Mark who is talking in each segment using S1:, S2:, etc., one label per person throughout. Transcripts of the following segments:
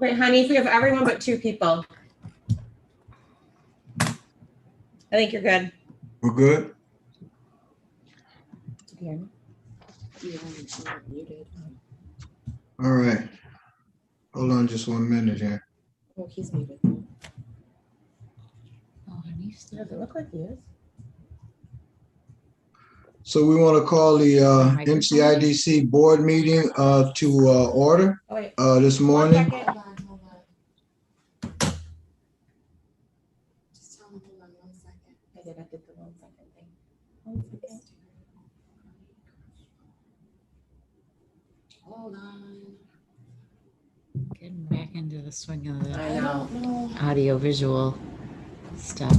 S1: Wait, honey, if we have everyone but 2 people. I think you're good.
S2: We're good?
S1: Yeah.
S2: All right. Hold on just 1 minute here.
S1: Oh, he's muted. Oh, honey, it doesn't look like he is.
S2: So we want to call the MCIDC board meeting to order this morning.
S1: Hold on.
S3: Just tell me, hold on 1 second.
S1: I did the 1 second thing. 1 second.
S3: Hold on.
S4: Getting back into the swing of
S1: I
S4: the
S1: know.
S4: audio visual stuff.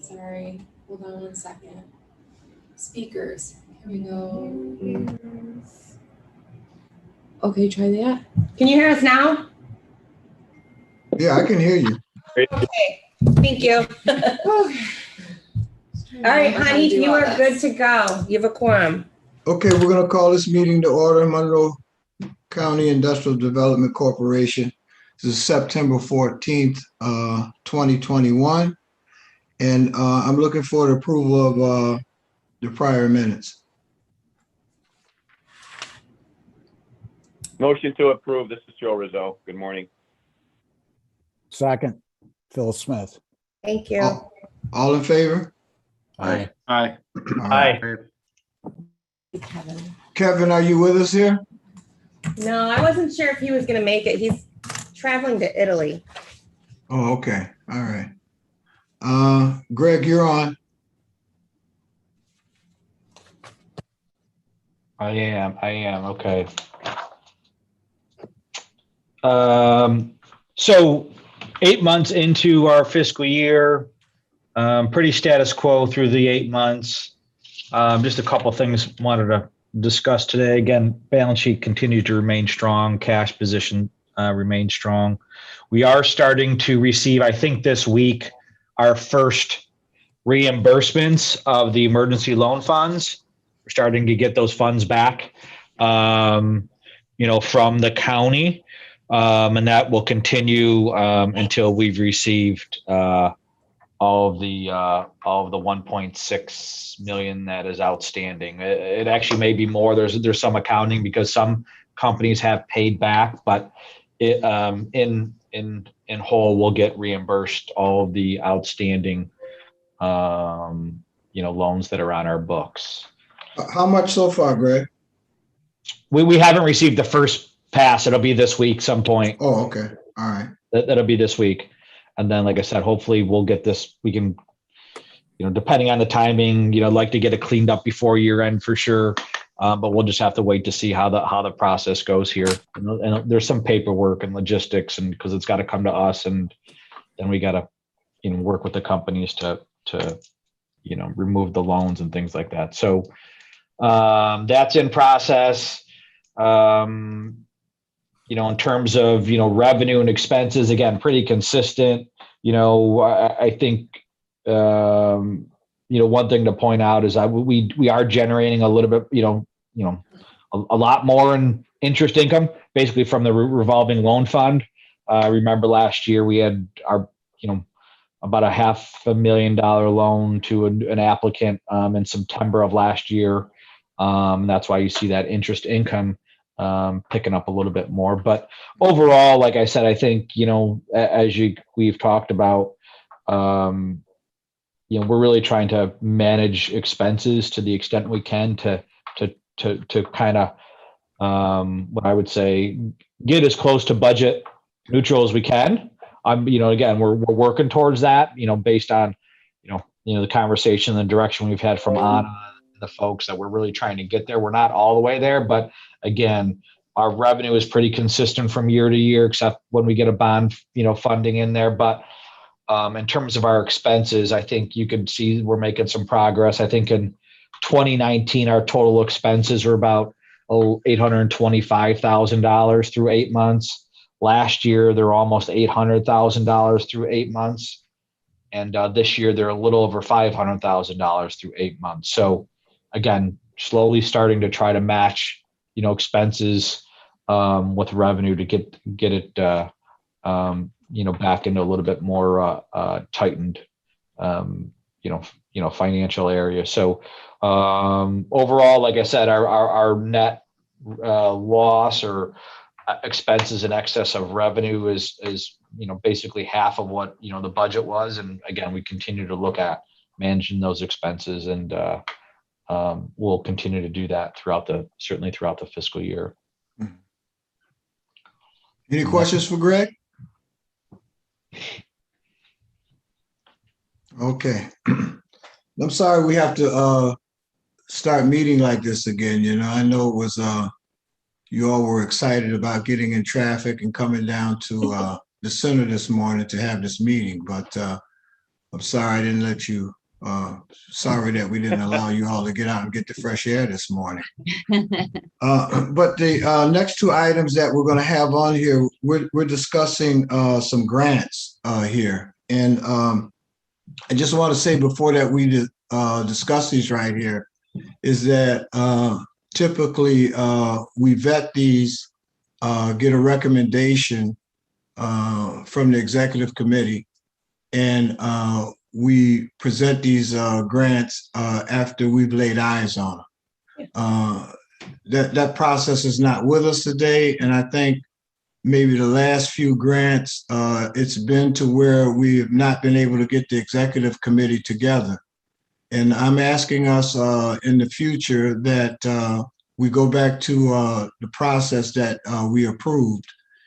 S3: Sorry. Hold on 1 second. Speakers. Here we go. Okay, try that.
S1: Can you hear us now?
S2: Yeah, I can hear you.
S1: Okay, thank you. All right, honey, you are good to go. You have a quorum.
S2: Okay, we're going to call this meeting to order. Monroe County Industrial Development Corporation. This is September 14th, 2021. And I'm looking for the approval of the prior minutes.
S5: Motion to approve. This is Joe Rizzo. Good morning.
S6: Second, Phil Smith.
S1: Thank you.
S2: All in favor?
S6: Aye.
S5: Aye.
S2: All right.
S1: Kevin.
S2: Kevin, are you with us here?
S1: No, I wasn't sure if he was going to make it. He's traveling to Italy.
S2: Oh, okay. All right. Greg, you're on.
S7: I am. Okay. So 8 months into our fiscal year, pretty status quo through the 8 months. Just a couple of things wanted to discuss today. Again, balance sheet continues to remain strong. Cash position remains strong. We are starting to receive, I think this week, our first reimbursements of the emergency loan funds. We're starting to get those funds back, from the county, and that will continue until we've received all of the 1.6 million that is outstanding. It actually may be more. There's some accounting because some companies have paid back, but it in whole we'll get reimbursed all of the outstanding loans that are on our books.
S2: How much so far, Greg?
S7: We haven't received the first pass. It'll be this week some point.
S2: Oh, okay. All right.
S7: That'll be this week. And then, like I said, hopefully we'll get this, we can, depending on the timing, like to get it cleaned up before year end for sure. But we'll just have to wait to see how the process goes here. And there's some paperwork and logistics, and because it's got to come to us, and then we got to, work with the companies to remove the loans and things like that. So that's in process. In terms of, revenue and expenses, again, pretty consistent. I think, one thing to point out is we are generating a little bit, a lot more in interest income, basically from the revolving loan fund. Remember last year we had our, about a $500,000 loan to an applicant in September of last year. That's why you see that interest income picking up a little bit more. But overall, like I said, I think, as we've talked about, we're really trying to manage expenses to the extent we can to kind of, what I would say, get as close to budget neutral as we can. Again, we're working towards that, based on, the conversation and the direction we've had from the folks that we're really trying to get there. We're not all the way there, but again, our revenue is pretty consistent from year to year, except when we get a bond, funding in there. But in terms of our expenses, I think you can see we're making some progress. I think in 2019, our total expenses were about $825,000 through 8 months. Last year, they're almost $800,000 through 8 months. And this year, they're a little over $500,000 through 8 months. So again, slowly starting to try to match, expenses with revenue to get it back into a little bit more tightened financial area. So overall, like I said, our net loss or expenses in excess of revenue is basically half of what the budget was. And again, we continue to look at managing those expenses, and we'll continue to do that certainly throughout the fiscal year.
S2: Any questions for Greg? Okay. I'm sorry we have to start meeting like this again. I know it was you all were excited about getting in traffic and coming down to the center this morning to have this meeting, but I'm sorry I didn't let you, sorry that we didn't allow you all to get out and get the fresh air this morning. But the next two items that we're going to have on here, we're discussing some grants here. And I just want to say before that we discuss these right here is that typically we vet these, get a recommendation from the executive committee, and we present these grants after we've laid eyes on them. That process is not with us today, and I think maybe the last few grants, it's been to where we have not been able to get the executive committee together. And I'm asking us in the future that we go back to the process that we approved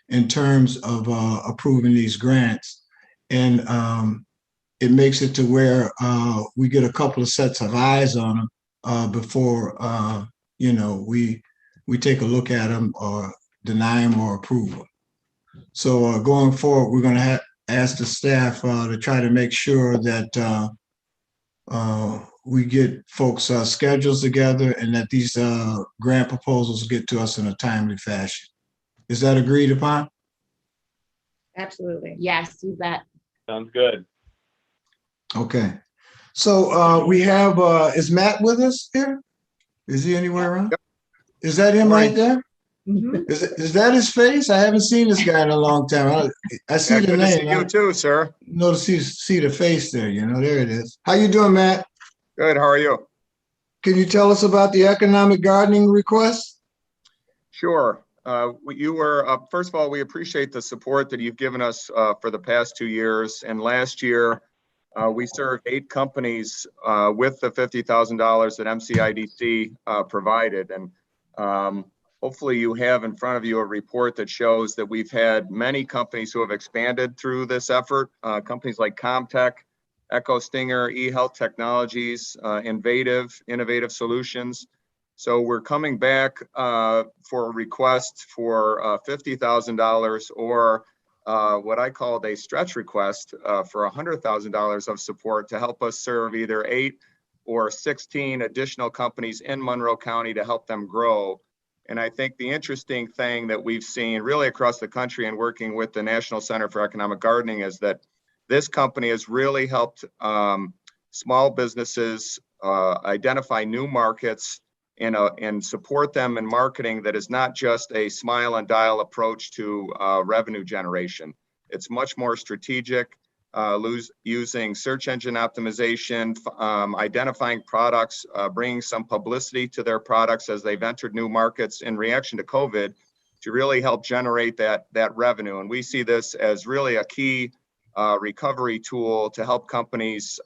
S2: in terms of approving these grants. And it makes it to where we get a couple of sets of eyes on them before, we take a look at them or deny them or approve them. So going forward, we're going to ask the staff to try to make sure that we get folks' schedules together and that these grant proposals get to us in a timely fashion. Is that agreed upon?
S1: Absolutely.
S3: Yes, you bet.
S5: Sounds good.
S2: Okay. So we have, is Matt with us here? Is he anywhere around?
S8: Yep.
S2: Is that him right there?
S1: Mhm.
S2: Is that his face? I haven't seen this guy in a long time. I see
S8: Yeah,
S2: the
S8: good to see
S2: name.
S8: you too, sir.
S2: See the face there, there it is. How you doing, Matt?
S8: Good, how are you?
S2: Can you tell us about the economic gardening request?
S8: Sure. First of all, we appreciate the support that you've given us for the past 2 years. And last year, we served 8 companies with the $50,000 that MCIDC provided. And hopefully you have in front of you a report that shows that we've had many companies who have expanded through this effort. Companies like Comtech, Echo Stinger, eHealth Technologies, Innovative Solutions. So we're coming back for a request for $50,000 or what I called a stretch request for $100,000 of support to help us serve either 8 or 16 additional companies in Monroe County to help them grow. And I think the interesting thing that we've seen really across the country and working with the National Center for Economic Gardening is that this company has really helped small businesses identify new markets and support them in marketing that is not just a smile and dial approach to revenue generation. It's much more strategic, using search engine optimization, identifying products, bringing some publicity to their products as they've entered new markets in reaction to COVID to really help generate that revenue. And we see this as really a key recovery tool to help companies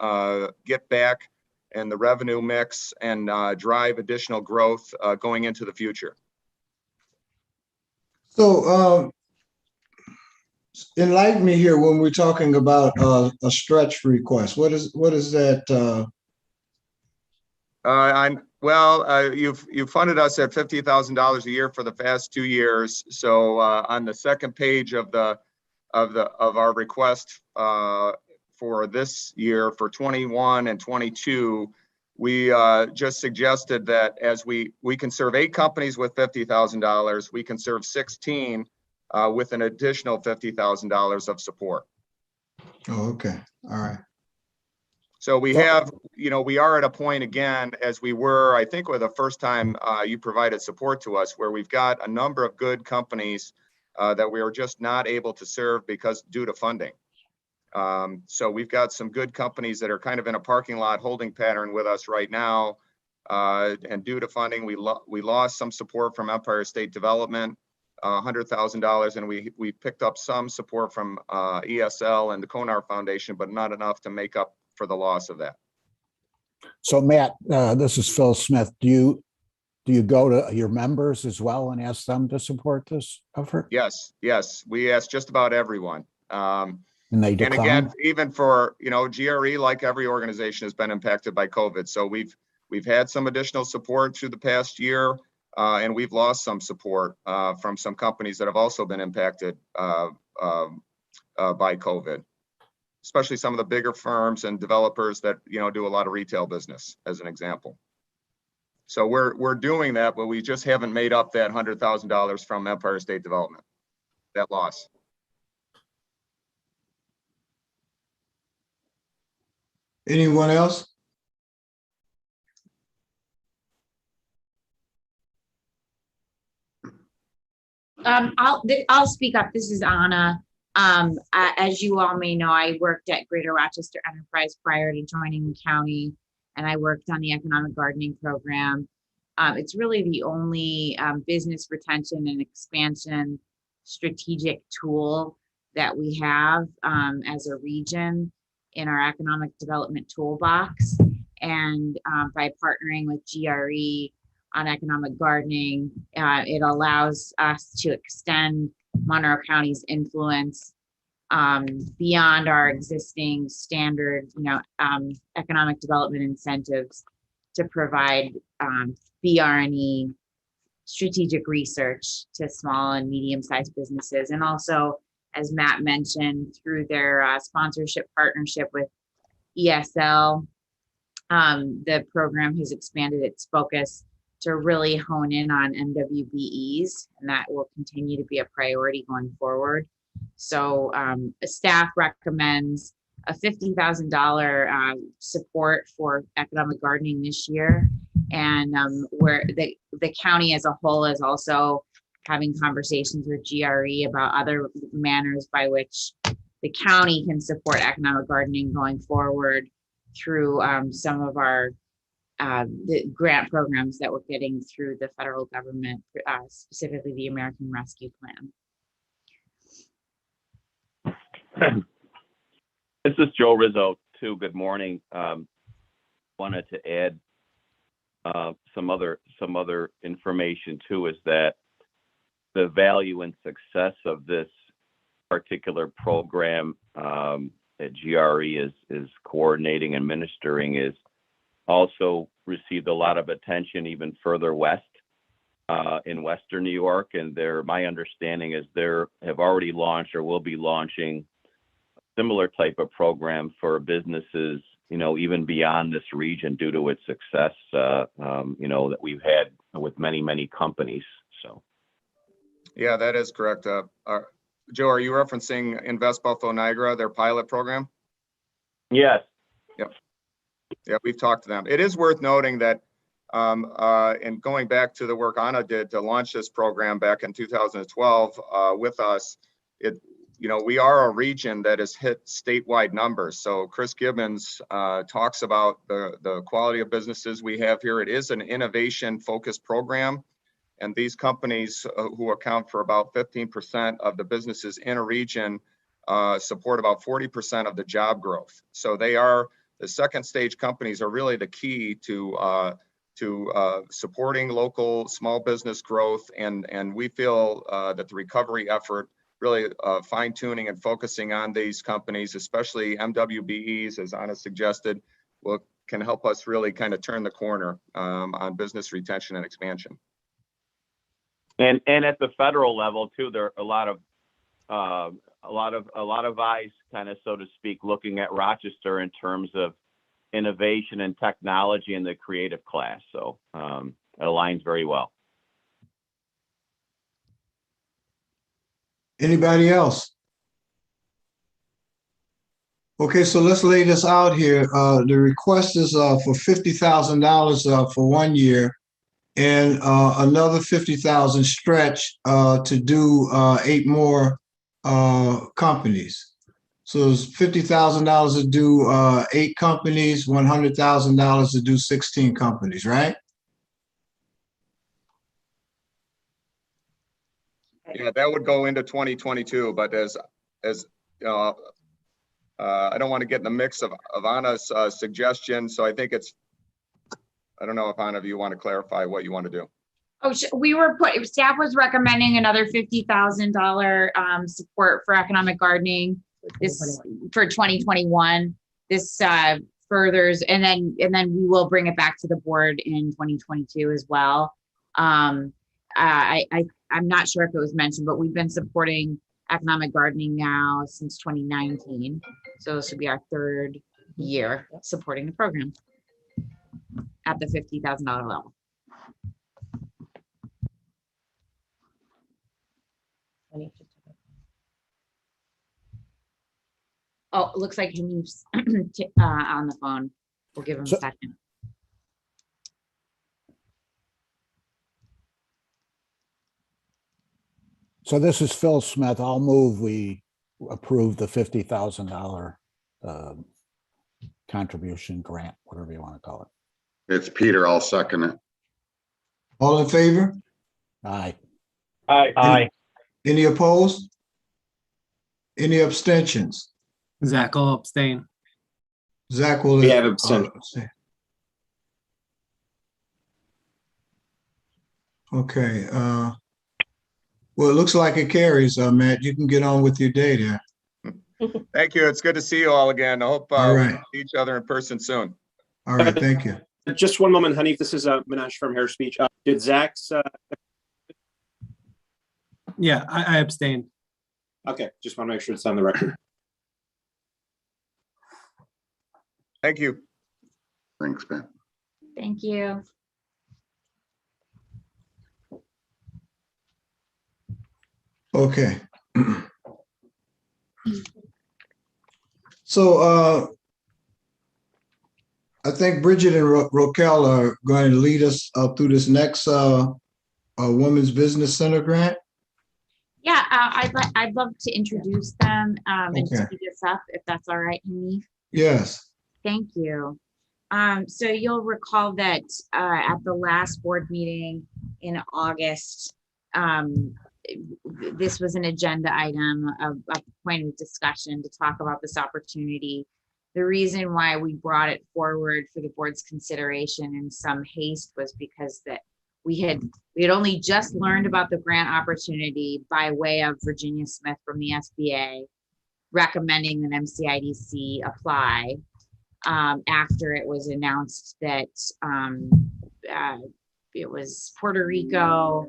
S8: get back in the revenue mix and drive additional growth going into the future.
S2: So enlighten me here when we're talking about a stretch request. What is that?
S8: You've funded us at $50,000 a year for the past 2 years. So on the second page of our request for this year for 21 and 22, we just suggested that as we can serve 8 companies with $50,000, we can serve 16 with an additional $50,000 of support.
S2: Oh, okay. All right.
S8: So we have, we are at a point again, as we were, I think, with the first time you provided support to us, where we've got a number of good companies that we are just not able to serve because due to funding. So we've got some good companies that are kind of in a parking lot holding pattern with us right now. And due to funding, we lost some support from Empire State Development, $100,000, and we picked up some support from ESL and the Konar Foundation, but not enough to make up for the loss of that.
S6: So Matt, this is Phil Smith. Do you go to your members as well and ask them to support this effort?
S8: Yes. We ask just about everyone.
S6: And they decline?
S8: And again, even for, GRE, like every organization, has been impacted by COVID. So we've had some additional support through the past year, and we've lost some support from some companies that have also been impacted by COVID, especially some of the bigger firms and developers that, do a lot of retail business, as an example. So we're doing that, but we just haven't made up that $100,000 from Empire State Development, that loss.
S2: Anyone else?
S9: I'll speak up. This is Anna. As you all may know, I worked at Greater Rochester Enterprise prior to joining the county, and I worked on the economic gardening program. It's really the only business retention and expansion strategic tool that we have as a region in our economic development toolbox. And by partnering with GRE on economic gardening, it allows us to extend Monroe County's influence beyond our existing standard, economic development incentives to provide BR&E strategic research to small and medium-sized businesses. And also, as Matt mentioned, through their sponsorship partnership with ESL, the program has expanded its focus to really hone in on MWBEs, and that will continue to be a priority going forward. So staff recommends a $50,000 support for economic gardening this year. And where the county as a whole is also having conversations with GRE about other manners by which the county can support economic gardening going forward through some of our the grant programs that we're getting through the federal government, specifically the American Rescue Plan.
S5: This is Joe Rizzo too. Good morning. Wanted to add some other information too, is that the value and success of this particular program that GRE is coordinating and administering is also received a lot of attention even further west in Western New York. And my understanding is they have already launched or will be launching a similar type of program for businesses, even beyond this region due to its success, that we've had with many companies. So.
S8: Yeah, that is correct. Joe, are you referencing Invest Buffalo Niagara, their pilot program?
S5: Yes.
S8: Yep. Yeah, we've talked to them. It is worth noting that, and going back to the work Anna did to launch this program back in 2012 with us, we are a region that has hit statewide numbers. So Chris Gibbons talks about the quality of businesses we have here. It is an innovation-focused program. And these companies who account for about 15% of the businesses in a region support about 40% of the job growth. So the second stage companies are really the key to supporting local small business growth. And we feel that the recovery effort really fine tuning and focusing on these companies, especially MWBEs, as Anna suggested, can help us really kind of turn the corner on business retention and expansion.
S5: And at the federal level too, there are a lot of eyes, kind of, so to speak, looking at Rochester in terms of innovation and technology in the creative class. So it aligns very well.
S2: Anybody else? Okay, so let's lay this out here. The request is for $50,000 for 1 year and another 50,000 stretch to do 8 more companies. So it's $50,000 to do 8 companies, $100,000 to do 16 companies, right?
S8: Yeah, that would go into 2022, but as I don't want to get in the mix of Anna's suggestion, so I think I don't know if Anna, if you want to clarify what you want to do.
S9: Oh, staff was recommending another $50,000 support for economic gardening this for 2021. This furthers, and then we will bring it back to the board in 2022 as well. I'm not sure if it was mentioned, but we've been supporting economic gardening now since 2019. So this will be our 3rd year supporting the program at the $50,000 level. Oh, it looks like Hanif's on the phone. We'll give him a second.
S6: So this is Phil Smith. I'll move we approve the $50,000 contribution grant, whatever you want to call it.
S10: It's Peter. I'll second it.
S2: All in favor?
S6: Aye.
S7: Aye.
S2: Any opposed? Any abstentions?
S11: Zach will abstain.
S2: Zach will.
S12: We have abstention.
S2: Okay. Well, it looks like it carries, Matt. You can get on with your day there.
S8: Thank you. It's good to see you all again. I hope
S2: All
S8: we
S2: right.
S8: see each other in person soon.
S2: All right, thank you.
S12: Just one moment, Hanif. This is Minash from Hair Speech. Did Zach's?
S11: Yeah, I abstained.
S12: Okay, just want to make sure it's on the record.
S8: Thank you.
S10: Thanks, Ben.
S9: Thank you.
S2: Okay. So I think Bridget and Raquel are going to lead us through this next Women's Business Center grant.
S9: Yeah, I'd love to introduce them and
S2: Okay.
S9: tee this up if that's all right, Hanif.
S2: Yes.
S9: Thank you. So you'll recall that at the last board meeting in August, this was an agenda item of point of discussion to talk about this opportunity. The reason why we brought it forward for the board's consideration in some haste was because that we had only just learned about the grant opportunity by way of Virginia Smith from the SBA recommending that MCIDC apply after it was announced that it was Puerto Rico,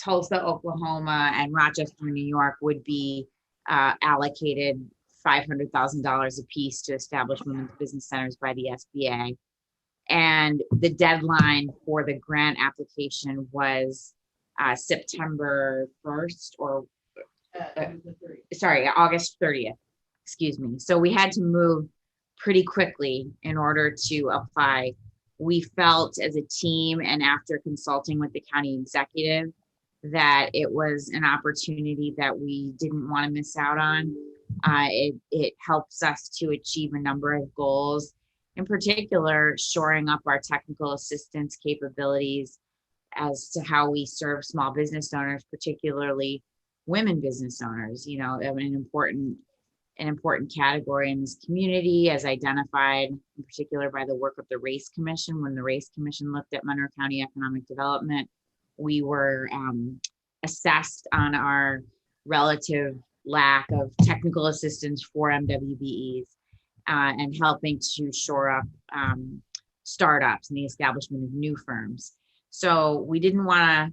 S9: Tulsa, Oklahoma, and Rochester, New York would be allocated $500,000 apiece to establish women's business centers by the SBA. And the deadline for the grant application was September 1st or August 30th, excuse me. So we had to move pretty quickly in order to apply. We felt as a team and after consulting with the county executive that it was an opportunity that we didn't want to miss out on. It helps us to achieve a number of goals, in particular, shoring up our technical assistance capabilities as to how we serve small business owners, particularly women business owners, you know, an important category in this community as identified in particular by the work of the Race Commission. When the Race Commission looked at Monroe County economic development, we were assessed on our relative lack of technical assistance for MWBEs and helping to shore up startups and the establishment of new firms. So we didn't want to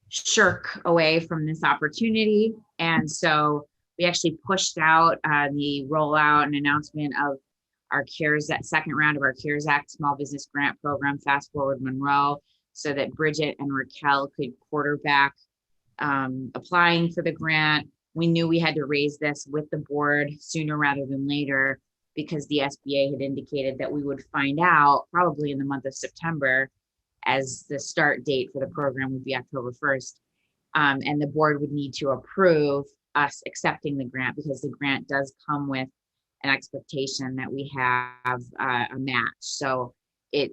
S9: shirk away from this opportunity. And so we actually pushed out the rollout and announcement of our second round of our CARES Act Small Business Grant Program, Fast Forward Monroe, so that Bridget and Raquel could quarterback applying for the grant. we knew we had to raise this with the board sooner rather than later because the SBA had indicated that we would find out probably in the month of September, as the start date for the program would be October 1st. And the board would need to approve us accepting the grant because the grant does come with an expectation that we have a match. So it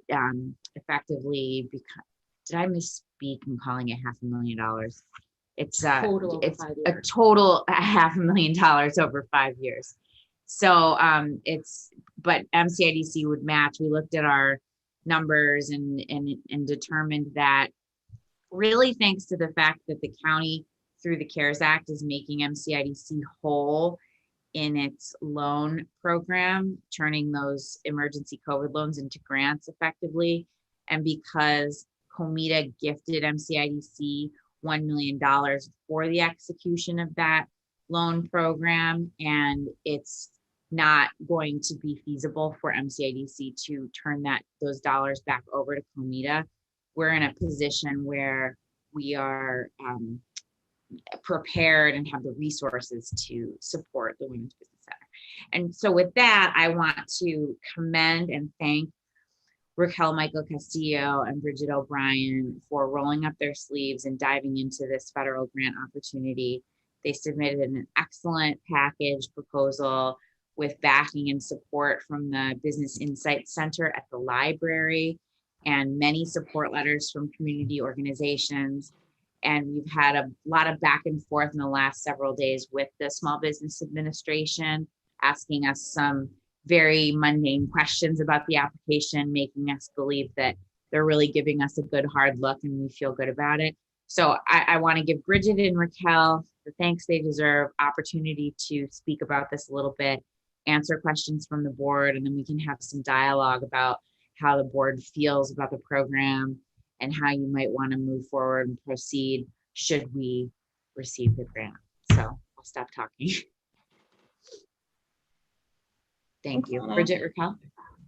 S9: effectively did I misspeak in calling it $500,000? It's
S3: Total over
S9: it's
S3: 5
S9: a
S3: years.
S9: total $500,000 over 5 years. So but MCIDC would match. We looked at our numbers and determined that really thanks to the fact that the county through the CARES Act is making MCIDC whole in its loan program, turning those emergency COVID loans into grants effectively. And because Comida gifted MCIDC $1 million for the execution of that loan program, and it's not going to be feasible for MCIDC to turn those dollars back over to Comida, we're in a position where we are prepared and have the resources to support the Women's Business Center. And so with that, I want to commend and thank Raquel Michael Castillo and Bridget O'Brien for rolling up their sleeves and diving into this federal grant opportunity. They submitted an excellent package proposal with backing and support from the Business Insight Center at the library and many support letters from community organizations. And we've had a lot of back and forth in the last several days with the Small Business Administration, asking us some very mundane questions about the application, making us believe that they're really giving us a good hard look and we feel good about it. So I want to give Bridget and Raquel the thanks they deserve, opportunity to speak about this a little bit, answer questions from the board, and then we can have some dialogue about how the board feels about the program and how you might want to move forward and proceed should we receive the grant. So I'll stop talking. Thank you.
S13: Anna.
S9: Bridget, Raquel?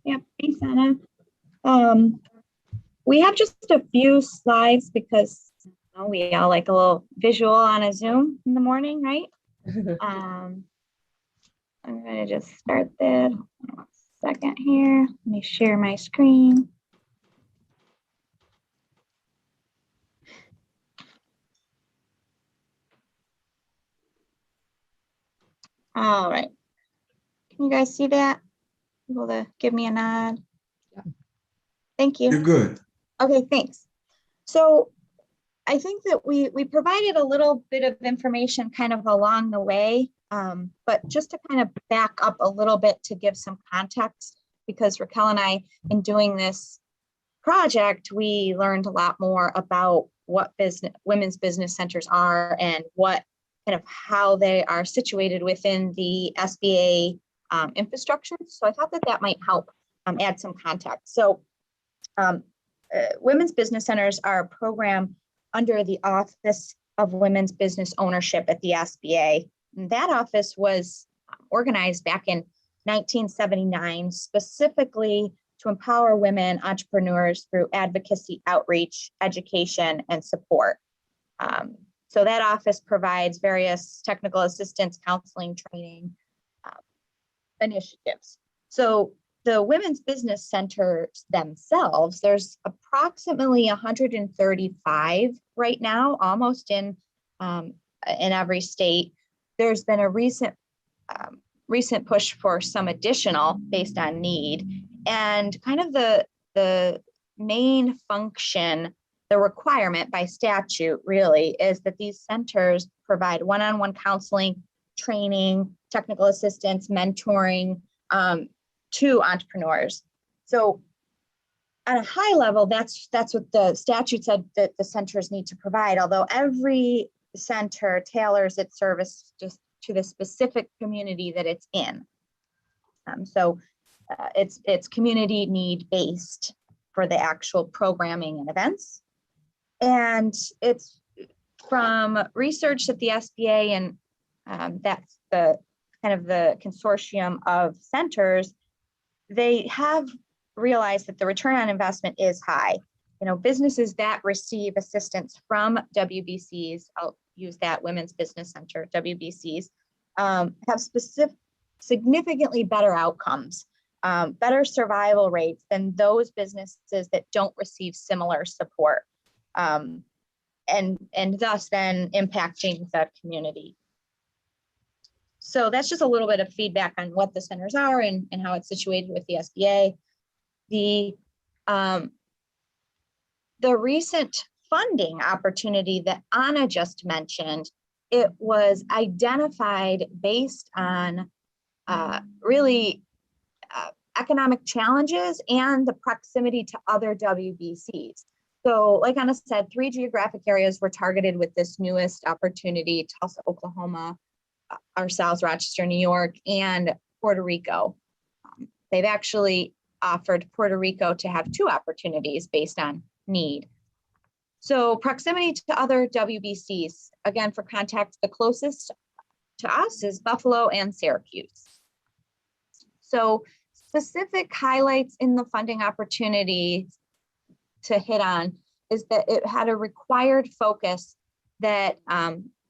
S13: Yep, thanks, Anna. We have just a few slides because we all like a little visual on a Zoom in the morning, right? I'm going to just start there. 1 second here. Let me share my screen. All right. Can you guys see that? Able to give me a nod?
S3: Yeah.
S13: Thank you.
S2: You're good.
S13: Okay, thanks. So I think that we provided a little bit of information kind of along the way, but just to kind of back up a little bit to give some context, because Raquel and I, in doing this project, we learned a lot more about what women's business centers are and what kind of how they are situated within the SBA infrastructure. So I thought that might help add some context. So women's business centers are a program under the Office of Women's Business Ownership at the SBA. And that office was organized back in 1979, specifically to empower women entrepreneurs through advocacy, outreach, education, and support. So that office provides various technical assistance, counseling, training initiatives. So the women's business centers themselves, there's approximately 135 right now, almost in every state. There's been a recent push for some additional based on need, and kind of the main function, the requirement by statute really is that these centers provide one-on-one counseling, training, technical assistance, mentoring to entrepreneurs. So at a high level, that's what the statute said that the centers need to provide, although every center tailors its service just to the specific community that it's in. So it's community need based for the actual programming and events. And it's from research at the SBA, and that's the kind of the consortium of centers. They have realized that the return on investment is high. You know, businesses that receive assistance from WBCs, I'll use that Women's Business Center, WBCs, have significantly better outcomes, better survival rates than those businesses that don't receive similar support, and thus then impacting the community. So that's just a little bit of feedback on what the centers are and how it's situated with the SBA. The recent funding opportunity that Anna just mentioned, it was identified based on really economic challenges and the proximity to other WBCs. So like Anna said, 3 geographic areas were targeted with this newest opportunity: Tulsa, Oklahoma, ourselves, Rochester, New York, and Puerto Rico. They've actually offered Puerto Rico to have 2 opportunities based on need. So proximity to other WBCs, again, for context, the closest to us is Buffalo and Syracuse. So specific highlights in the funding opportunity to hit on is that it had a required focus that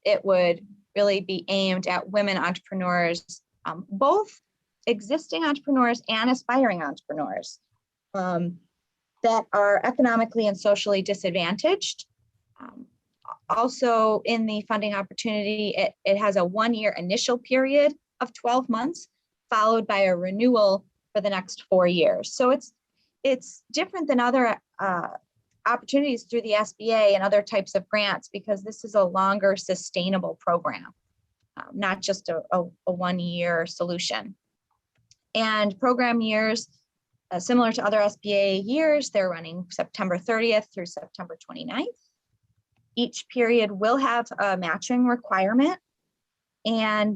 S13: it would really be aimed at women entrepreneurs, both existing entrepreneurs and aspiring entrepreneurs that are economically and socially disadvantaged. Also in the funding opportunity, it has a 1-year initial period of 12 months, followed by a renewal for the next 4 years. So it's different than other opportunities through the SBA and other types of grants, because this is a longer sustainable program, not just a 1-year solution. And program years, similar to other SBA years, they're running September 30th through September 29th. Each period will have a matching requirement. And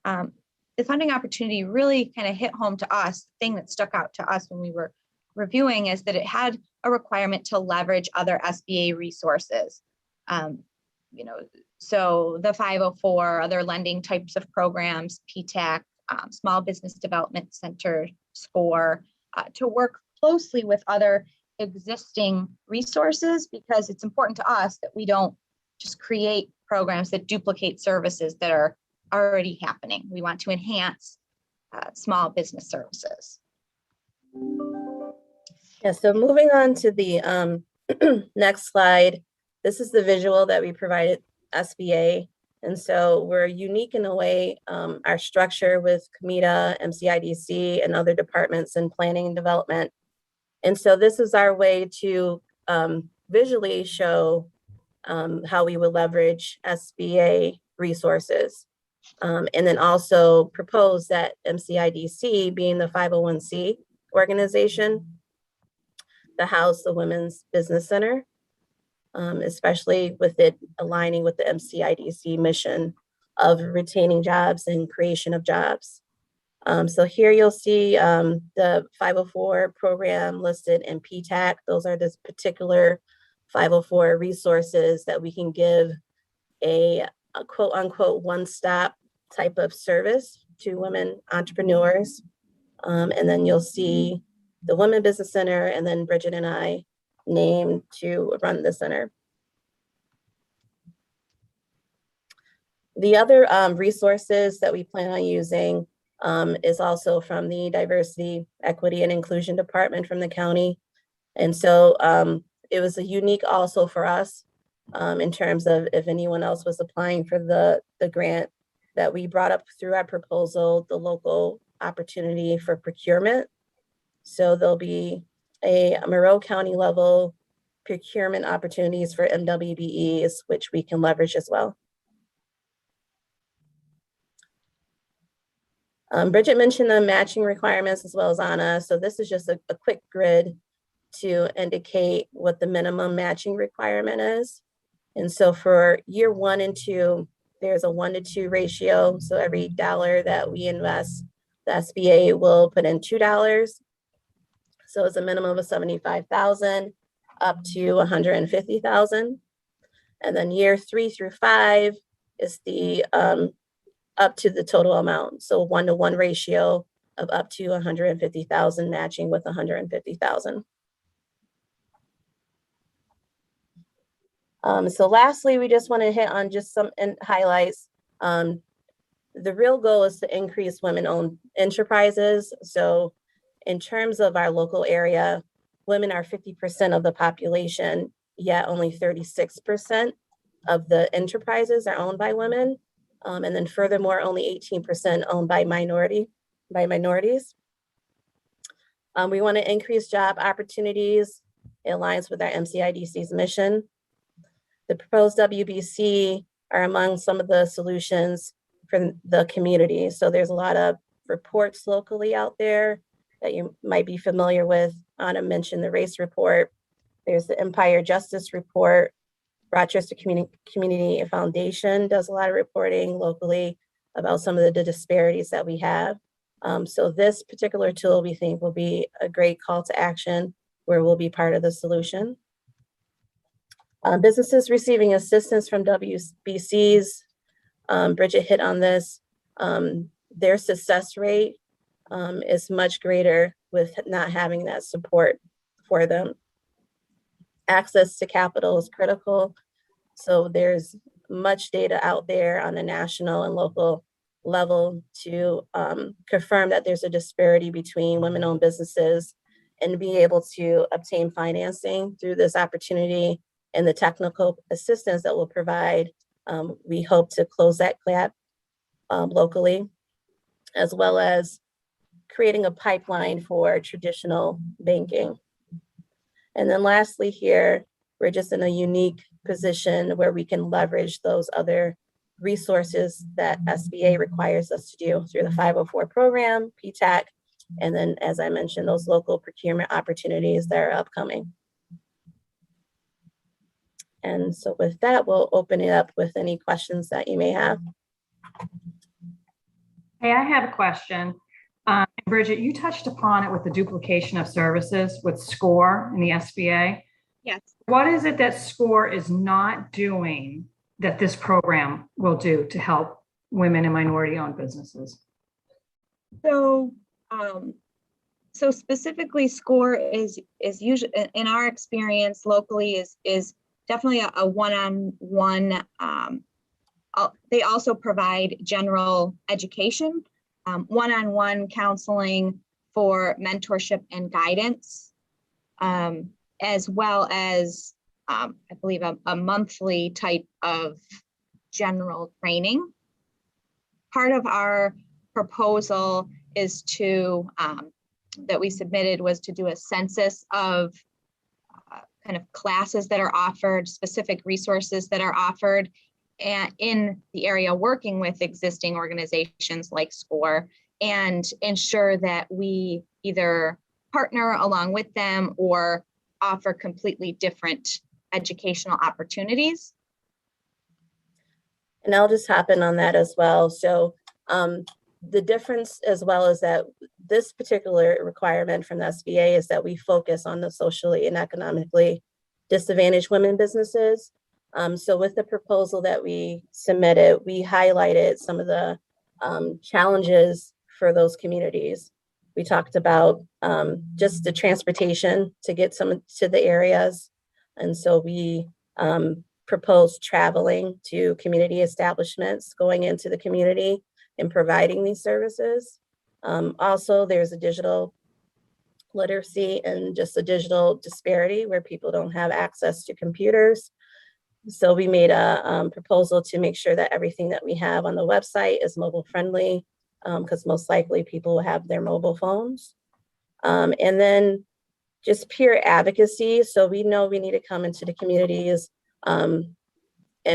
S13: the funding opportunity really kind of hit home to us. The thing that stuck out to us when we were reviewing is that it had a requirement to leverage other SBA resources. So the 504, other lending types of programs, PTAC, Small Business Development Center, SCORE, to work closely with other existing resources, because it's important to us that we don't just create programs that duplicate services that are already happening. We want to enhance small business services.
S1: Yeah, so moving on to the next slide, this is the visual that we provided SBA. And so we're unique in a way, our structure with CMEDA, MCIDC, and other departments in planning and development. And so this is our way to visually show how we would leverage SBA resources. And then also propose that MCIDC, being the 501c organization, to house the Women's Business Center, especially with it aligning with the MCIDC mission of retaining jobs and creation of jobs. So here you'll see the 504 program listed in PTAC. Those are this particular 504 resources that we can give a quote unquote one-stop type of service to women entrepreneurs. And then you'll see the Women Business Center, and then Bridget and I named to run the center. The other resources that we plan on using is also from the Diversity, Equity, and Inclusion Department from the county. And so it was a unique also for us in terms of if anyone else was applying for the grant that we brought up through our proposal, the local opportunity for procurement. So there'll be a Monroe County level procurement opportunities for MWBEs, which we can leverage as well. Bridget mentioned the matching requirements as well as Anna. So this is just a quick grid to indicate what the minimum matching requirement is. And so for year 1 and 2, there's a 1-to-2 ratio. So every dollar that we invest, the SBA will put in $2. So it's a minimum of 75,000 up to 150,000. And then year 3 through 5 is the up to the total amount. So 1-to-1 ratio of up to 150,000 matching with 150,000. So lastly, we just want to hit on just some highlights. The real goal is to increase women-owned enterprises. So in terms of our local area, women are 50% of the population, yet only 36% of the enterprises are owned by women. And then furthermore, only 18% owned by minorities. We want to increase job opportunities. It aligns with our MCIDC's mission. The proposed WBC are among some of the solutions for the community. So there's a lot of reports locally out there that you might be familiar with. Anna mentioned the race report. There's the Empire Justice Report. Rochester Community Foundation does a lot of reporting locally about some of the disparities that we have. So this particular tool we think will be a great call to action where we'll be part of the solution. Businesses receiving assistance from WBCs, Bridget hit on this, their success rate is much greater with not having that support for them. Access to capital is critical. So there's much data out there on a national and local level to confirm that there's a disparity between women-owned businesses, and be able to obtain financing through this opportunity and the technical assistance that we'll provide. We hope to close that gap locally, as well as creating a pipeline for traditional banking. And then lastly here, we're just in a unique position where we can leverage those other resources that SBA requires us to do through the 504 program, PTAC, and then, as I mentioned, those local procurement opportunities that are upcoming. And so with that, we'll open it up with any questions that you may have.
S14: Hey, I have a question. Bridget, you touched upon it with the duplication of services with SCORE and the SBA.
S13: Yes.
S14: What is it that SCORE is not doing that this program will do to help women and minority-owned businesses?
S13: So, so specifically, SCORE is usually, in our experience locally, is definitely a one-on-one. They also provide general education, one-on-one counseling for mentorship and guidance, as well as I believe a monthly type of general training. Part of our proposal is to, that we submitted, was to do a census of kind of classes that are offered, specific resources that are offered, and in the area, working with existing organizations like SCORE, and ensure that we either partner along with them or offer completely different educational opportunities.
S1: And I'll just hop in on that as well. So the difference as well is that this particular requirement from the SBA is that we focus on the socially and economically disadvantaged women businesses. So with the proposal that we submitted, we highlighted some of the challenges for those communities. We talked about just the transportation to get some to the areas. And so we proposed traveling to community establishments, going into the community and providing these services. Also, there's a digital literacy and just a digital disparity where people don't have access to computers. So we made a proposal to make sure that everything that we have on the website is mobile friendly, because most likely people will have their mobile phones. And then just peer advocacy. So we know we need to come into the communities and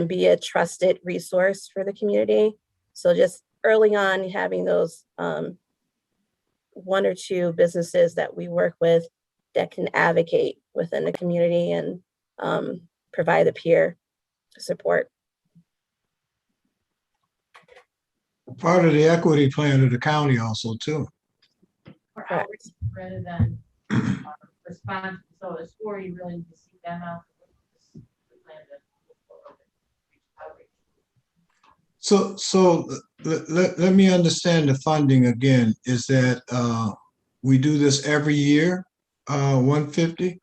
S1: be a trusted resource for the community. So just early on, having those one or two businesses that we work with that can advocate within the community and provide the peer support.
S2: Part of the equity plan of the county also too.
S15: For outreach rather than response. So the SCORE, you really need to see them out.
S2: So let me understand the funding again. Is that we do this every year, 150?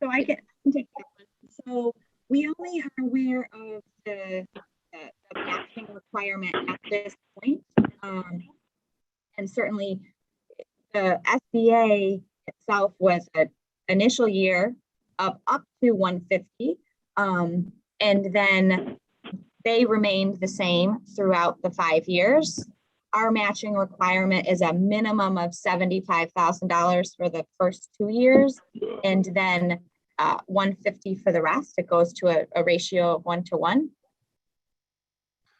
S13: So I can take that one. So we only are aware of the matching requirement at this point. And certainly the SBA itself was an initial year of up to 150. And then they remained the same throughout the 5 years. Our matching requirement is a minimum of $75,000 for the first 2 years, and then 150 for the rest. It goes to a ratio of 1-to-1.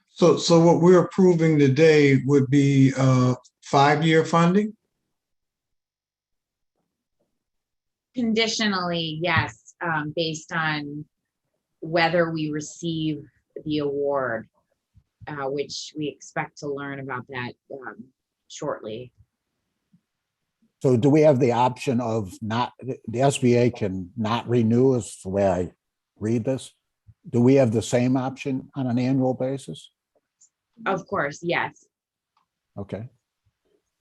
S2: So what we're approving today would be 5-year funding?
S9: Conditionally, yes, based on whether we receive the award, which we expect to learn about that shortly.
S6: So do we have the option of not, the SBA can not renew is the way I read this? Do we have the same option on an annual basis?
S9: Of course, yes.
S6: Okay.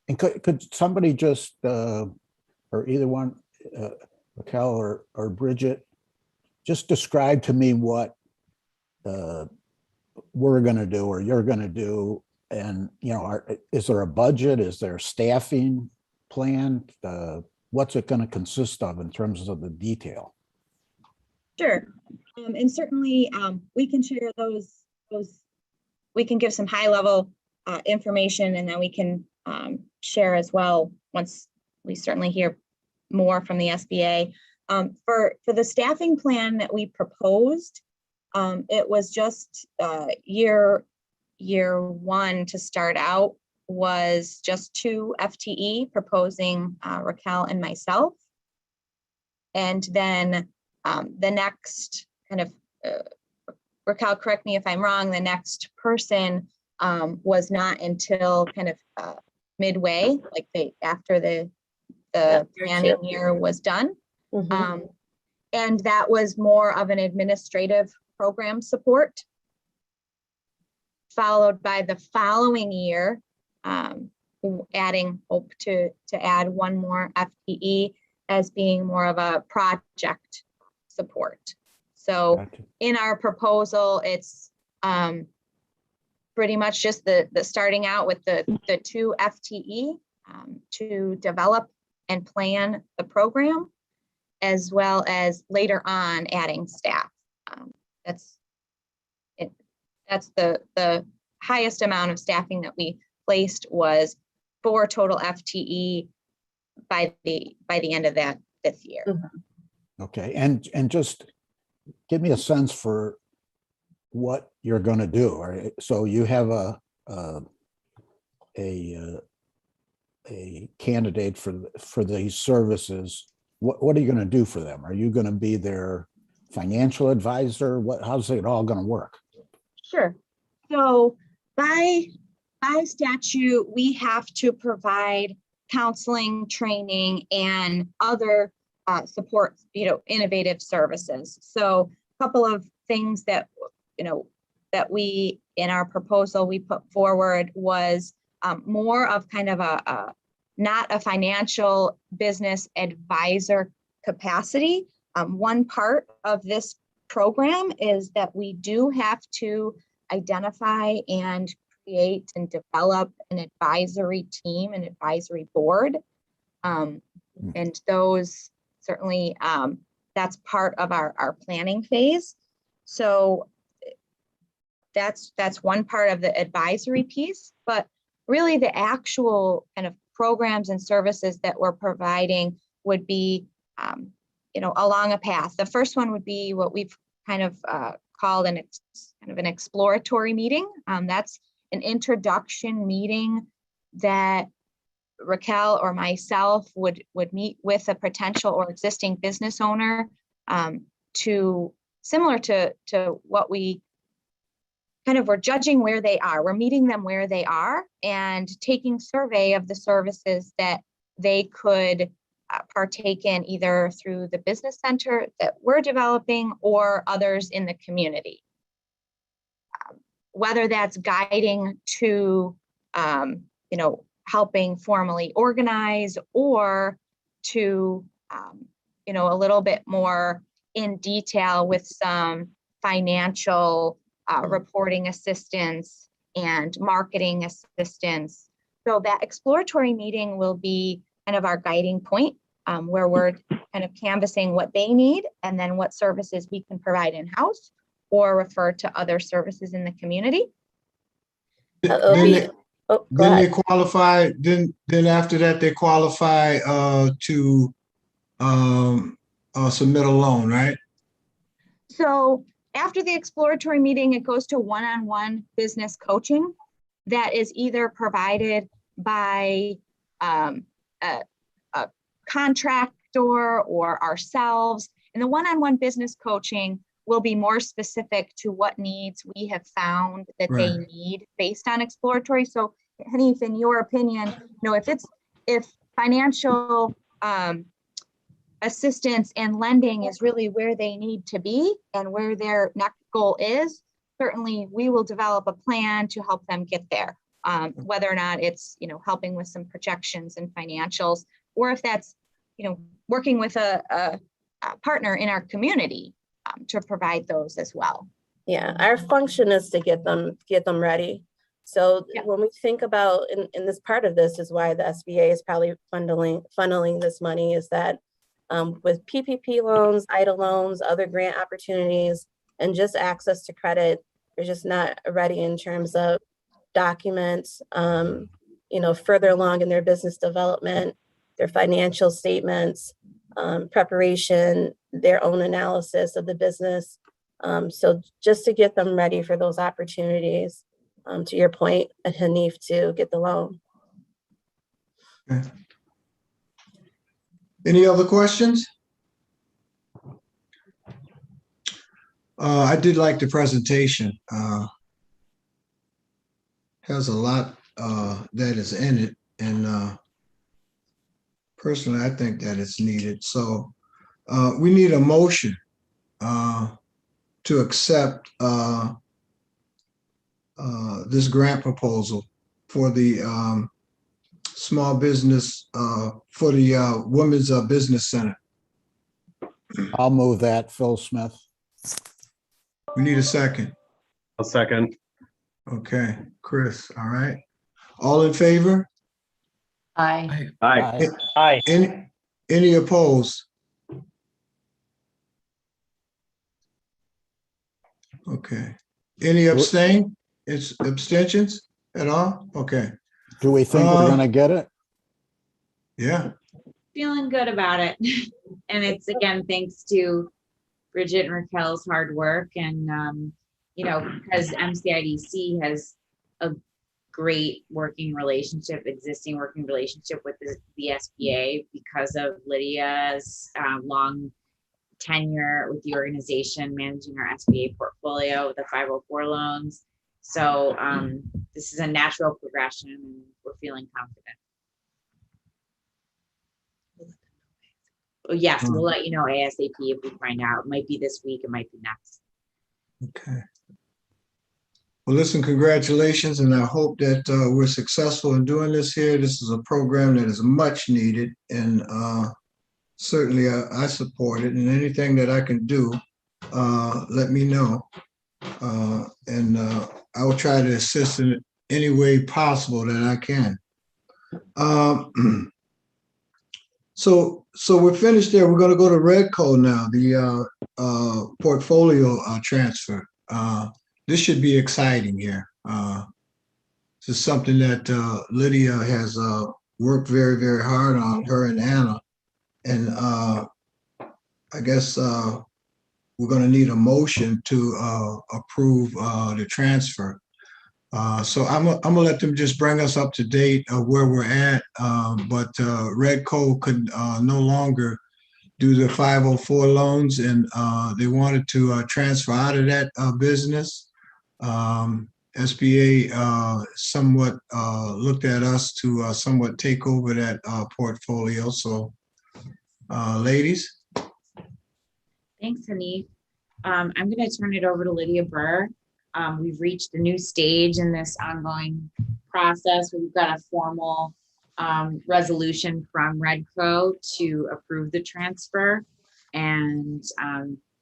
S6: And could somebody just, or either one, Raquel or Bridget, just describe to me what we're going to do or you're going to do? And, you know, is there a budget? Is there staffing plan? What's it going to consist of in terms of the detail?
S13: Sure. And certainly we can share those, we can give some high level information, and then we can share as well once we certainly hear more from the SBA. For the staffing plan that we proposed, it was just year one to start out was just 2 FTE, proposing Raquel and myself. And then the next kind of, Raquel, correct me if I'm wrong, the next person was not until kind of midway, like after the planning year was done.
S1: Mhm.
S13: And that was more of an administrative program support, followed by the following year, hope to add 1 more FTE as being more of a project support. So
S6: Gotcha.
S13: in our proposal, it's pretty much just the starting out with the 2 FTE to develop and plan the program, as well as later on adding staff. That's the highest amount of staffing that we placed was 4 total FTE by the end of that 5th year.
S6: Okay, and just give me a sense for what you're going to do. All right? So you have a candidate for these services. What are you going to do for them? Are you going to be their financial advisor? How's it all going to work?
S13: Sure. So by statute, we have to provide counseling, training, and other support, innovative services. So a couple of things that, that we, in our proposal, we put forward was more of kind of not a financial business advisor capacity. One part of this program is that we do have to identify and create and develop an advisory team, an advisory board. And those certainly, that's part of our planning phase. So that's one part of the advisory piece, but really the actual kind of programs and services that we're providing would be, along a path. The first one would be what we've kind of called kind of an exploratory meeting. That's an introduction meeting that Raquel or myself would meet with a potential or existing business owner to similar to what we kind of, we're judging where they are. We're meeting them where they are and taking survey of the services that they could partake in either through the business center that we're developing or others in the community. Whether that's guiding to, helping formally organize or to, a little bit more in detail with some financial reporting assistance and marketing assistance. So that exploratory meeting will be kind of our guiding point, where we're kind of canvassing what they need and then what services we can provide in-house or refer to other services in the community.
S2: Then they qualify, then after that, they qualify to submit a loan, right?
S13: So after the exploratory meeting, it goes to one-on-one business coaching that is either provided by a contractor or ourselves. And the one-on-one business coaching will be more specific to what needs we have found that they need based on exploratory. So Hanif, in your opinion, if financial assistance and lending is really where they need to be and where their next goal is, certainly we will develop a plan to help them get there. Whether or not it's, helping with some projections and financials, or if that's, working with a partner in our community to provide those as well.
S1: Yeah, our function is to get them ready. So when we think about, in this part of this is why the SBA is probably funneling this money, is that with PPP loans, EIDL loans, other grant opportunities, and just access to credit, they're just not ready in terms of documents, further along in their business development, their financial statements, preparation, their own analysis of the business. So just to get them ready for those opportunities, to your point, Hanif, to get the loan.
S2: Okay. Any other questions? I did like the presentation. Has a lot that is in it, and personally, I think that it's needed. So we need a motion to accept this grant proposal for the small business, for the Women's Business Center.
S6: I'll move that, Phil Smith.
S2: We need a second.
S12: I'll second.
S2: Okay, Chris, all right. All in favor?
S4: Aye.
S12: Aye.
S7: Aye.
S2: Any opposed? Okay. Any abstain? It's abstentions at all? Okay.
S6: Do we think we're gonna get it?
S2: Yeah.
S9: Feeling good about it. And it's, again, thanks to Bridget and Raquel's hard work, and because MCIDC has a great existing working relationship with the SBA because of Lydia's long tenure with the organization managing our SBA portfolio with the 504 loans. So this is a natural progression, and we're feeling confident. Yes, we'll let you know ASAP if we find out. It might be this week, it might be next.
S2: Okay. Well, listen, congratulations, and I hope that we're successful in doing this here. This is a program that is much needed, and certainly I support it, and anything that I can do, let me know. And I will try to assist in any way possible that I can. So we're finished there. We're going to go to Redco now, the portfolio transfer. This should be exciting here. This is something that Lydia has worked very, very hard on, her and Anna. And I guess we're going to need a motion to approve the transfer. So I'm gonna let them just bring us up to date of where we're at. But Redco could no longer do the 504 loans, and they wanted to transfer out of that business. SBA somewhat looked at us to somewhat take over that portfolio. So, ladies.
S9: Thanks, Hanif. I'm going to turn it over to Lydia Burr. We've reached a new stage in this ongoing process. We've got a formal resolution from Redco to approve the transfer. And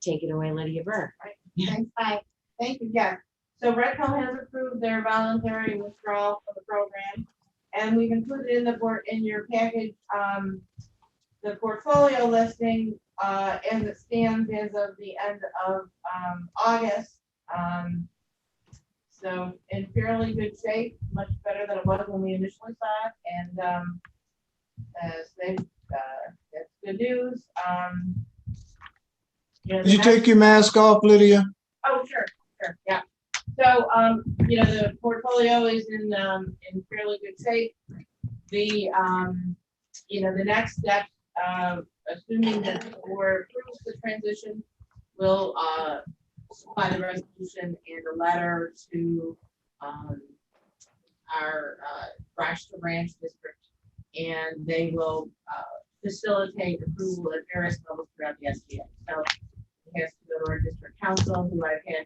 S9: take it away, Lydia Burr.
S15: Thanks, bye. Thank you, yes. So Redco has approved their voluntary withdrawal from the program. And we've included in the board, in your package, the portfolio listing, as it stands as of the end of August. So in fairly good shape, much better than it was when we initially saw it. And as they, that's good news.
S2: Did you take your mask off, Lydia?
S15: Oh, sure, yeah. So, the portfolio is in fairly good shape. The, the next step, assuming that the board approves the transition, will supply the resolution and a letter to our Rochester Branch District, and they will facilitate approval at various levels throughout the SBA. So it has to go to our district council, who I've had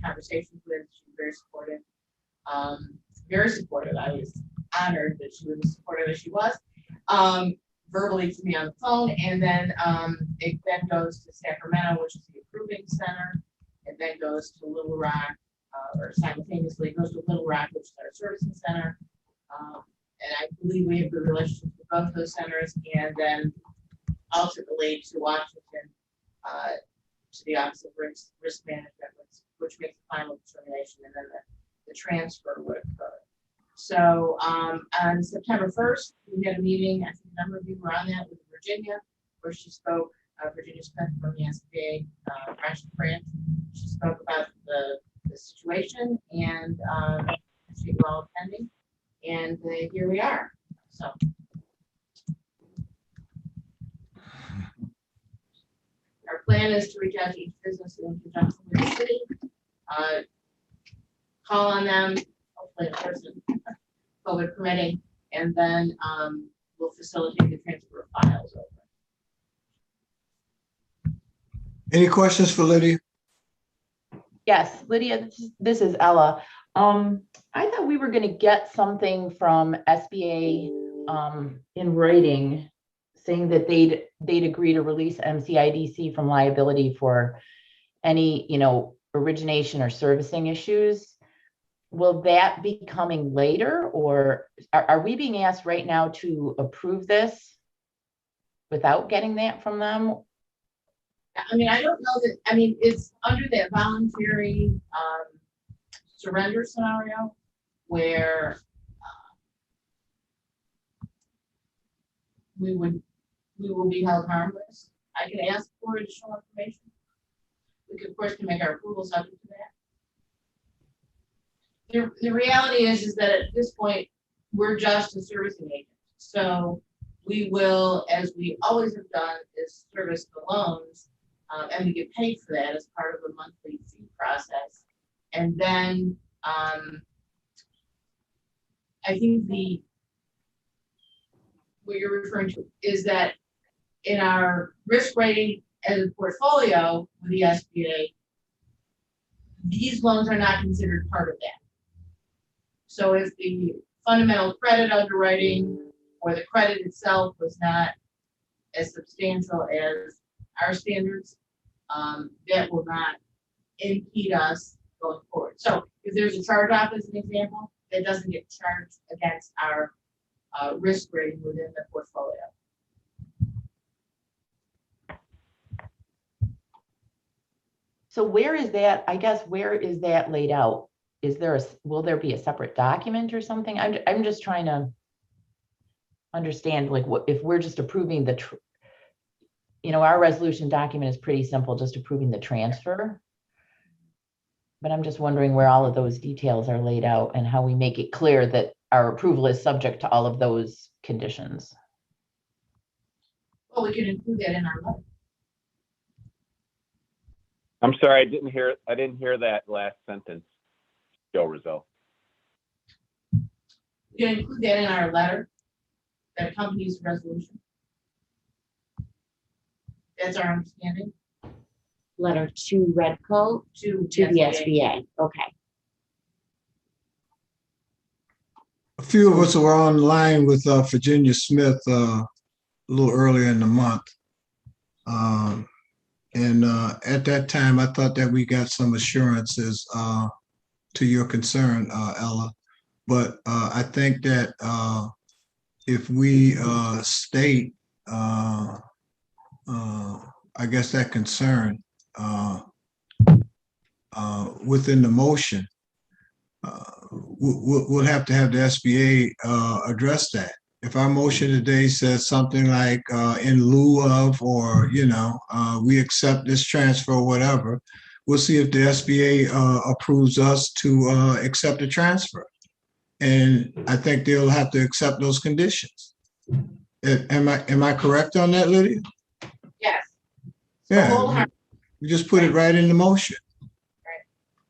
S15: conversations with. She's very supportive. Very supportive. I was honored that she was as supportive as she was. Verbally to me on the phone, and then it then goes to Sacramento, which is the approving center. It then goes to Little Rock, or simultaneously it goes to Little Rock, which is our servicing center. And I believe we have good relationships with both those centers, and then ultimately to Washington, to the Office of Risk Management, which makes the final determination, and then the transfer would occur. So on September 1st, we had a meeting. I think a number of you were on that with Virginia, where she spoke. Virginia Smith from the SBA Rochester Branch. She spoke about the situation, and she was all attending. And here we are. So. Our plan is to reach out to each business in conjunction with the city, call on them, hopefully in person, COVID permitting, and then we'll facilitate the transfer of files over.
S2: Any questions for Lydia?
S16: Yes, Lydia, this is Ella. I thought we were going to get something from SBA in writing saying that they'd agree to release MCIDC from liability for any, origination or servicing issues. Will that be coming later, or are we being asked right now to approve this without getting that from them?
S15: I mean, I don't know that, it's under that voluntary surrender scenario where we will be held harmless. I can ask for additional information. We could, of course, can make our approval subject to that. The reality is that at this point, we're just a servicing agent. So we will, as we always have done, is service the loans, and we get paid for that as part of the monthly fee process. And then I think what you're referring to is that in our risk rating as a portfolio with the SBA, these loans are not considered part of that. So if the fundamental credit underwriting or the credit itself was not as substantial as our standards, that will not impede us going forward. So if there's a charge off as an example, that doesn't get charged against our risk rating within the portfolio.
S16: So where is that, I guess, where is that laid out? Will there be a separate document or something? I'm just trying to understand, like, what if we're just approving our resolution document is pretty simple, just approving the transfer. But I'm just wondering where all of those details are laid out and how we make it clear that our approval is subject to all of those conditions.
S15: Well, we can include that in our letter.
S5: I'm sorry, I didn't hear that last sentence, Joe Rizzo.
S15: We can include that in our letter that accompanies the resolution. That's our understanding.
S9: Letter to Redco to the SBA. Okay.
S2: A few of us were online with Virginia Smith a little earlier in the month. And at that time, I thought that we got some assurances to your concern, Ella. But I think that if we state, I guess that concern within the motion, we'll have to have the SBA address that. If our motion today says something like in lieu of, or, we accept this transfer or whatever, we'll see if the SBA approves us to accept the transfer. And I think they'll have to accept those conditions. Am I correct on that, Lydia?
S15: Yes.
S2: Yeah, we just put it right in the motion.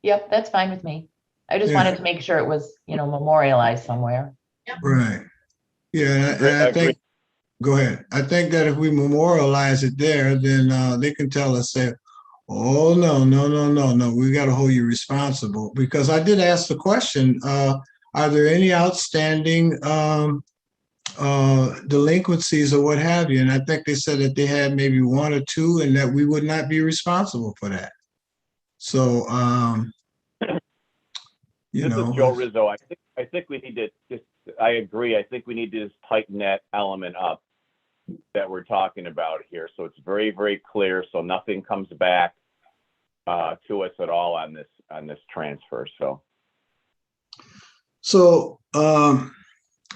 S16: Yep, that's fine with me. I just wanted to make sure it was, memorialized somewhere.
S2: Right. Yeah, and I think, go ahead. I think that if we memorialize it there, then they can tell us, say, oh, no, we got to hold you responsible. Because I did ask the question, are there any outstanding delinquencies or what have you? And I think they said that they had maybe one or two and that we would not be responsible for that. So,
S5: This is Joe Rizzo. I think we need to just, I agree. I think we need to just tighten that element up that we're talking about here. So it's very, very clear. So nothing comes back to us at all on this transfer.
S2: So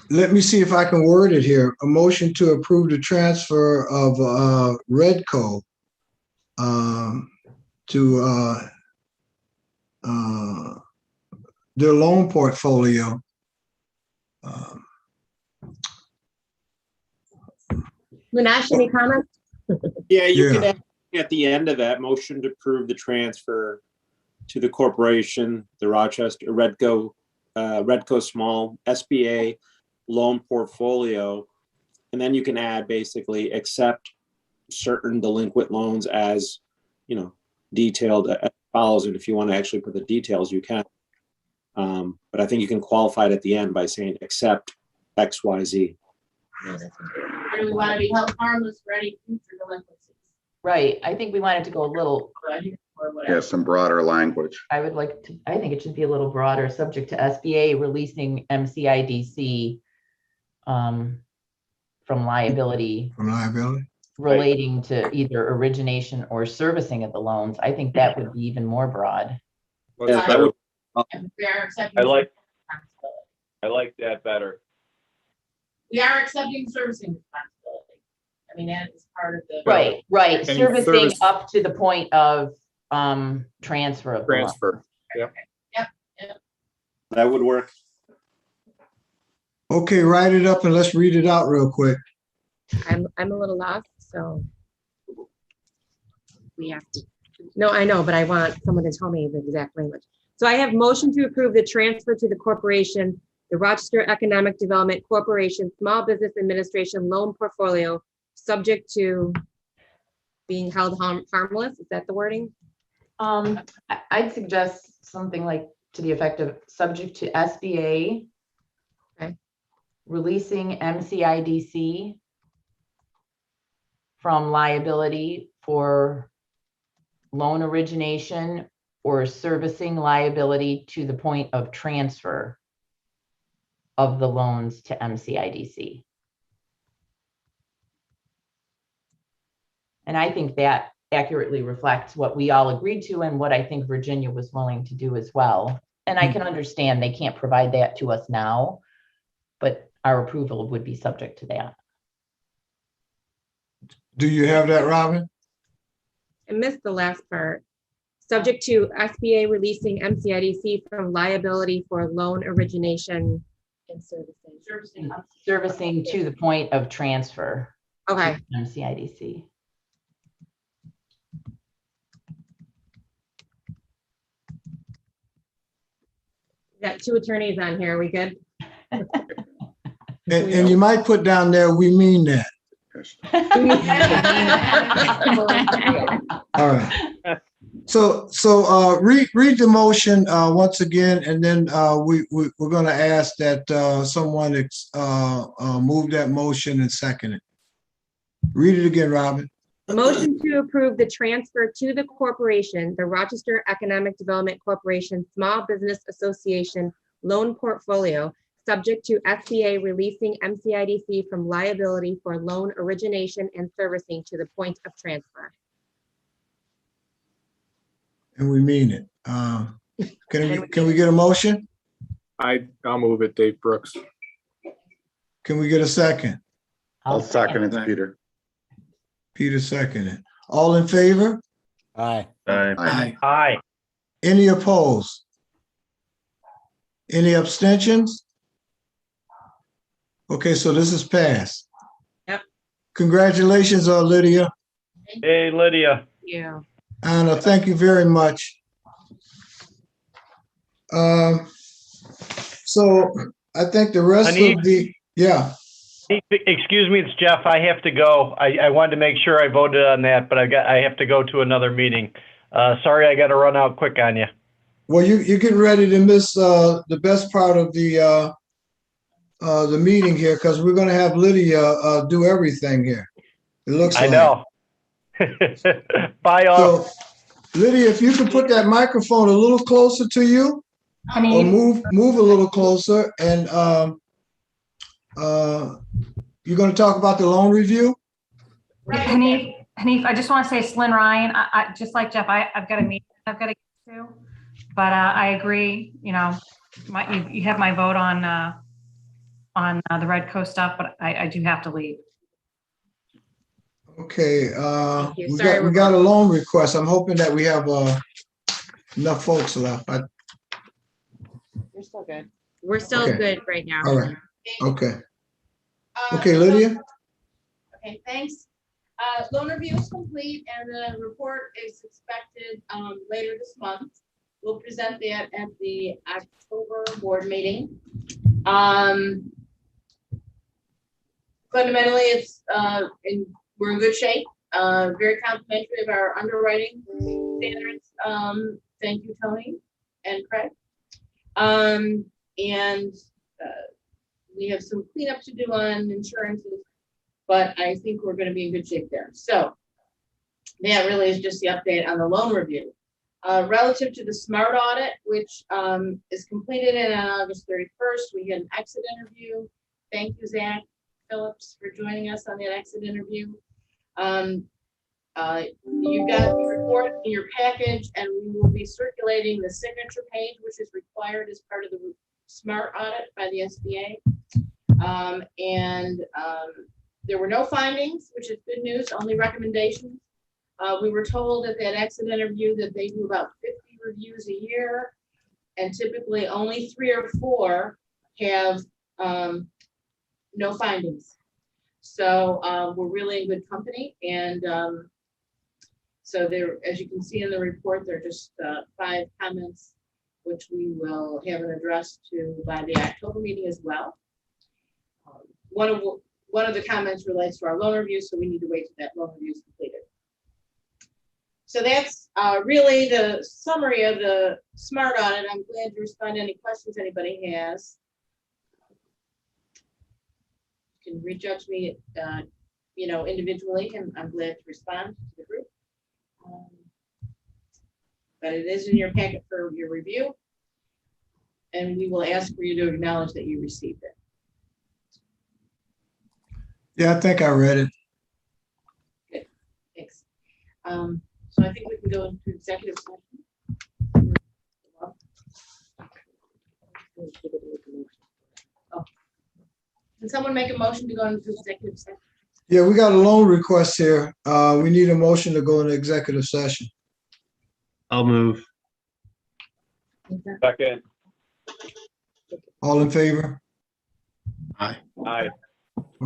S2: let me see if I can word it here. A motion to approve the transfer of Redco to their loan portfolio.
S17: Minash, any comments?
S12: Yeah, you can add at the end of that motion to approve the transfer to the corporation, the Rochester Redco Small SBA loan portfolio. And then you can add basically accept certain delinquent loans as, detailed as follows. And if you want to actually put the details, you can. But I think you can qualify it at the end by saying accept XYZ.
S15: And we want to be held harmless for any future delinquencies.
S16: Right. I think we wanted to go a little.
S15: Or whatever.
S10: Yeah, some broader language.
S16: I think it should be a little broader, subject to SBA releasing MCIDC from liability.
S2: From liability?
S16: Relating to either origination or servicing of the loans. I think that would be even more broad.
S5: I like that better.
S15: We are accepting servicing responsibility. I mean, that is part of the.
S16: Right. Servicing up to the point of transfer of the loan.
S12: Yep.
S15: Yep.
S12: That would work.
S2: Okay, write it up and let's read it out real quick.
S17: I'm a little lost, so we have to. No, I know, but I want someone to tell me the exact language. So I have motion to approve the transfer to the corporation, the Rochester Economic Development Corporation Small Business Administration Loan Portfolio, subject to being held harmless. Is that the wording?
S16: I'd suggest something like to the effect of subject to SBA releasing MCIDC from liability for loan origination or servicing liability to the point of transfer of the loans to MCIDC. And I think that accurately reflects what we all agreed to and what I think Virginia was willing to do as well. And I can understand they can't provide that to us now, but our approval would be subject to that.
S2: Do you have that, Robin?
S17: I missed the last part. Subject to SBA releasing MCIDC from liability for loan origination and
S16: Servicing to the point of transfer.
S17: Okay.
S16: To MCIDC.
S17: Got two attorneys on here. Are we good?
S2: And you might put down there, we mean that. All right. So read the motion once again, and then we're going to ask that someone move that motion and second it. Read it again, Robin.
S17: Motion to approve the transfer to the corporation, the Rochester Economic Development Corporation Small Business Association loan portfolio, subject to SBA releasing MCIDC from liability for loan origination and servicing to the point of transfer.
S2: And we mean it. Can we get a motion?
S12: I'll move it, Dave Brooks.
S2: Can we get a second?
S10: I'll second it, Peter.
S2: Peter seconded. All in favor?
S6: Aye.
S10: Aye.
S11: Aye.
S2: Any opposed? Any abstentions? Okay, so this is passed.
S17: Yep.
S2: Congratulations, Lydia.
S11: Hey, Lydia.
S17: Yeah.
S2: Anna, thank you very much. So I think the rest of the, yeah.
S11: Excuse me, it's Jeff. I have to go. I wanted to make sure I voted on that, but I have to go to another meeting. Sorry, I got to run out quick on you.
S2: Well, you're getting ready to miss the best part of the meeting here, because we're going to have Lydia do everything here. It looks like.
S11: I know. Bye, all.
S2: So, Lydia, if you could put that microphone a little closer to you, or move a little closer, and you're going to talk about the loan review?
S14: Hanif, I just want to say it's Lynn Ryan. I just like Jeff, I've got a meeting I've got to get to, but I agree, you know, you have my vote on the Redco stuff, but I do have to leave.
S2: Okay,
S17: you.
S2: we
S17: Sorry,
S2: got a loan request. I'm hoping that we have enough folks left.
S17: We're still good. We're still
S2: Okay.
S17: good right now.
S2: All right. Okay. Okay, Lydia?
S15: Okay, thanks. Loan review is complete and the report is expected later this month. We'll present that at the October board meeting. Fundamentally, it's we're in good shape. Very complimentary of our underwriting standards. Thank you, Tony and Craig. We have some cleanup to do on insurances, but I think we're going to be in good shape there. So that really is just the update on the loan review. Relative to the SMART audit, which is completed on August 31st, we had an exit interview. Thank you, Zach Phillips, for joining us on that exit interview. You got the report in your package, and we will be circulating the signature page, which is required as part of the SMART audit by the SBA. There were no findings, which is good news, only recommendations. We were told at that exit interview that they do about 50 reviews a year, and typically only 3 or 4 have no findings. So we're really in good company. And so there, as you can see in the report, there are just 5 comments, which we will have an address to by the October meeting as well. One of the comments relates to our loan review, so we need to wait till that loan review is completed. So that's really the summary of the SMART audit. I'm glad to respond to any questions anybody has. You can reach out to me, individually, and I'm glad to respond to the group. But it is in your packet for your review, and we will ask for you to acknowledge that you received it.
S2: Yeah, I think I read it.
S15: Good, thanks. So I think we can go into executive session. Oh. Can someone make a motion to go into executive session?
S2: Yeah, we got a loan request here. We need a motion to go into executive session.
S11: I'll move.
S5: Second.
S2: All in favor?
S11: Aye.
S5: Aye.